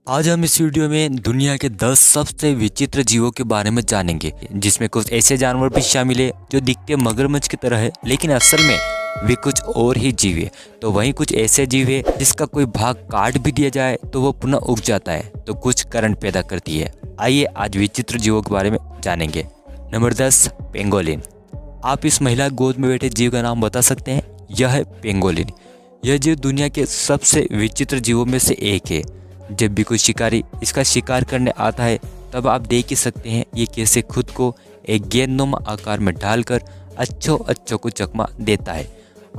आज हम इस वीडियो में दुनिया के 10 सबसे विचित्र जीवों के बारे में जानेंगे, जिसमें कुछ ऐसे जानवर भी शामिल है जो दिखते मगरमच्छ की तरह है, लेकिन असल में वे कुछ और ही जीव है। तो वहीं कुछ ऐसे जीव है जिसका कोई भाग काट भी दिया जाए तो वो पुनः उग जाता है, तो कुछ करंट पैदा करती है। आइए आज विचित्र जीवों के बारे में जानेंगे। Number 10, pangolin. आप इस महिला गोद में बैठे जीव का नाम बता सकते हैं? यह है पेंगोलिन। यह जीव दुनिया के सबसे विचित्र जीवों में से एक है। जब भी कोई शिकारी इसका शिकार करने आता है तब आप देख ही सकते हैं ये कैसे खुद को एक गेंदनुमा आकार में ढालकर अच्छों को चकमा देता है।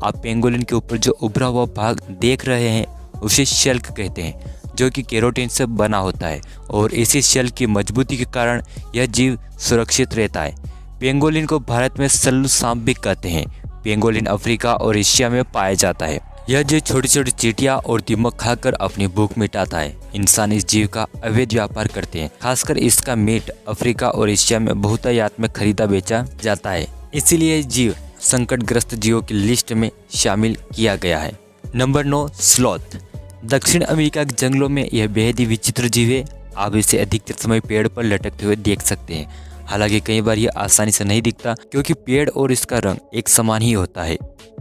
आप पेंगोलिन के ऊपर जो उभरा हुआ भाग देख रहे हैं उसे शल्क कहते हैं, जो कि केरोटिन से बना होता है और इसी शल्क की मजबूती के कारण यह जीव सुरक्षित रहता है। पेंगोलिन को भारत में सल्लू सांप भी कहते हैं। पेंगोलिन अफ्रीका और एशिया में पाया जाता है। यह जीव छोटी छोटी चींटियां और दीमक खाकर अपनी भूख मिटाता है। इंसान इस जीव का अवैध व्यापार करते हैं। खासकर इसका मीट अफ्रीका और एशिया में बहुतायत में खरीदा बेचा जाता है, इसीलिए यह जीव संकटग्रस्त जीवों की लिस्ट में शामिल किया गया है। Number 9, sloth. दक्षिण अमेरिका के जंगलों में यह बेहद ही विचित्र जीव है। आप इसे अधिकतर समय पेड़ पर लटकते हुए देख सकते हैं। हालांकि कई बार यह आसानी से नहीं दिखता क्योंकि पेड़ और इसका रंग एक समान ही होता है।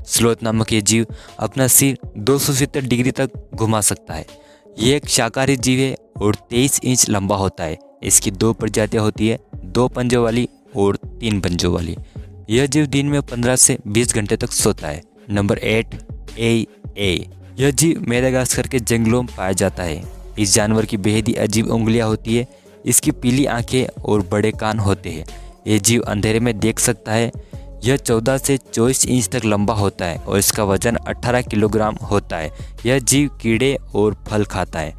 स्लॉथ नामक ये जीव अपना सिर 270 डिग्री तक घुमा सकता है। ये एक शाकाहारी जीव है और 23 इंच लंबा होता है। इसकी 2 प्रजातियां होती है, 2 पंजों वाली और 3 पंजों वाली। यह जीव दिन में 15 से 20 घंटे तक सोता है। नंबर 8, ए। यह जीव मेडागास्कर के जंगलों में पाया जाता है। इस जानवर की बेहद ही अजीब उंगलियां होती है। इसकी पीली आंखें और बड़े कान होते हैं। यह जीव अंधेरे में देख सकता है। यह 14 से 24 इंच तक लंबा होता है और इसका वजन 18 किलोग्राम होता है। यह जीव कीड़े और फल खाता है।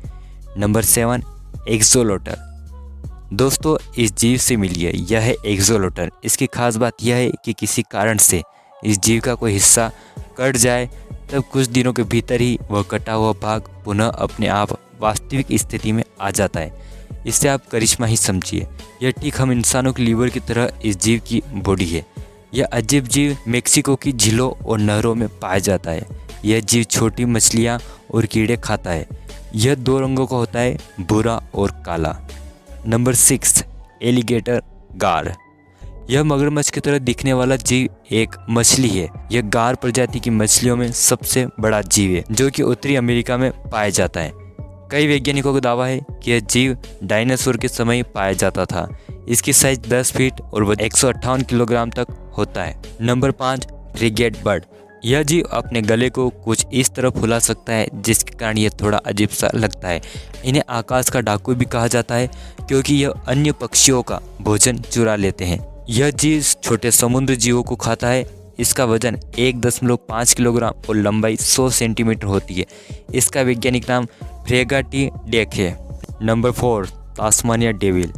नंबर 7, एक्सोलोटर। दोस्तों, इस जीव से मिलिए, यह है एक्सोलोटर। इसकी खास बात यह है कि किसी कारण से इस जीव का कोई हिस्सा कट जाए तब कुछ दिनों के भीतर ही वह कटा हुआ भाग पुनः अपने आप वास्तविक स्थिति में आ जाता है। इससे आप करिश्मा ही समझिए। यह ठीक हम इंसानों के लीवर की तरह इस जीव की बॉडी है। यह अजीब जीव मेक्सिको की झीलों और नहरों में पाया जाता है। यह जीव छोटी मछलियाँ और कीड़े खाता है। यह 2 रंगों का होता है, भूरा और काला। नंबर 6, एलिगेटर गार। यह मगरमच्छ की तरह दिखने वाला जीव एक मछली है। यह गार प्रजाति की मछलियों में सबसे बड़ा जीव है, जो कि उत्तरी अमेरिका में पाया जाता है। कई वैज्ञानिकों का दावा है कि यह जीव डायनासोर के समय पाया जाता था। इसकी साइज 10 फीट और वजन 158 किलोग्राम तक होता है। Number 5, frigate bird. यह जीव अपने गले को कुछ इस तरह फुला सकता है जिसके कारण यह थोड़ा अजीब सा लगता है। इन्हें आकाश का डाकू भी कहा जाता है क्योंकि यह अन्य पक्षियों का भोजन चुरा लेते हैं। यह जीव छोटे समुद्री जीवों को खाता है। इसका वजन 1.5 किलोग्राम और लंबाई 100 सेंटीमीटर होती है। इसका वैज्ञानिक नाम फ्रेगाटिडेक है। Number 4, Tasmania devil.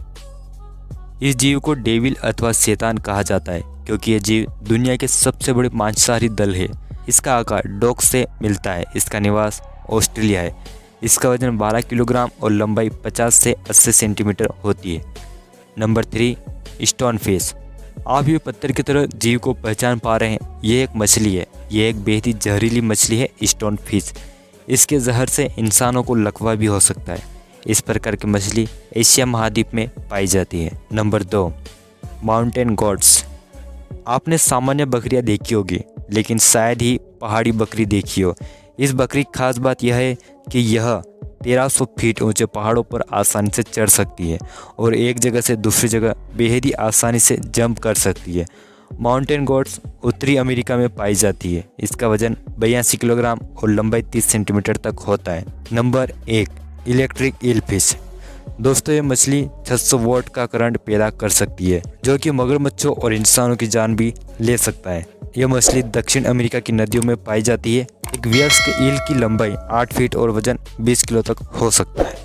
इस जीव को डेविल अथवा शैतान कहा जाता है क्योंकि यह जीव दुनिया के सबसे बड़े मांसाहारी दल है। इसका आकार डॉग से मिलता है। इसका निवास ऑस्ट्रेलिया है। इसका वजन 12 किलोग्राम और लंबाई 50 से 80 सेंटीमीटर होती है। Number 3, stonefish. आप ये पत्थर की तरह जीव को पहचान पा रहे हैं। ये एक मछली है। ये एक बेहद ही जहरीली मछली है, स्टोनफिश। इसके जहर से इंसानों को लकवा भी हो सकता है। इस प्रकार की मछली एशिया महाद्वीप में पाई जाती है। Number 2, mountain goats. आपने सामान्य बकरियां देखी होगी, लेकिन शायद ही पहाड़ी बकरी देखी हो। इस बकरी की खास बात यह है कि यह 1300 फीट ऊंचे पहाड़ों पर आसानी से चढ़ सकती है और एक जगह से दूसरी जगह बेहद ही आसानी से जंप कर सकती है। माउंटेन गोट्स उत्तरी अमेरिका में पाई जाती है। इसका वजन 82 किलोग्राम और लंबाई 30 सेंटीमीटर तक होता है। Number 1, electric eel fish. दोस्तों, ये मछली 600 वोल्ट का करंट पैदा कर सकती है, जो कि मगरमच्छों और इंसानों की जान भी ले सकता है। यह मछली दक्षिण अमेरिका की नदियों में पाई जाती है। एक वयस्क ईल की लंबाई 8 फीट और वजन 20 किलो तक हो सकता है।